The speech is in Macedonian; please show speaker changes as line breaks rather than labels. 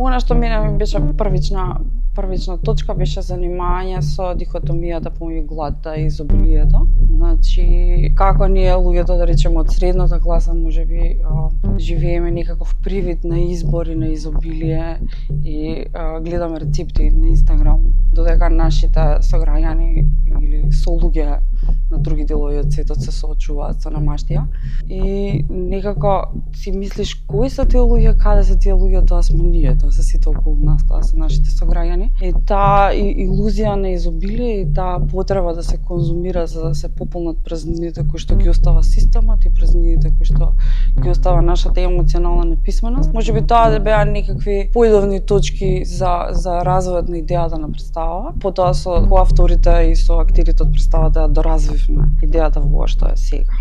Она што мене ми беше првична точка беше занимање со дихотомијата помеѓу гладта и изобилието. Значи, како ние луѓето, да речеме, од средната класа, можеби живееме некаков привид на избор и на изобилие и гледаме рецепти на Инстаграм, додека нашите сограѓани или солуѓе на други делови од светот се соочуваат со намаштија. И некако си мислиш кои се тие луѓе, каде се тие луѓе, тоа сме ние, тоа се сите околу нас, тоа се нашите сограѓани. И таа илузија на изобилие и таа потреба да се конзумира за да се пополнат празнините кои што ги остава системот и празнините кои што ги остава нашата емоционална неписменост. Можеби тоа да беа некакви поидовни точки за развојот на идејата на представа. Потоа со коавторите и со актерите од представата да доразвивме идејата во што е сега.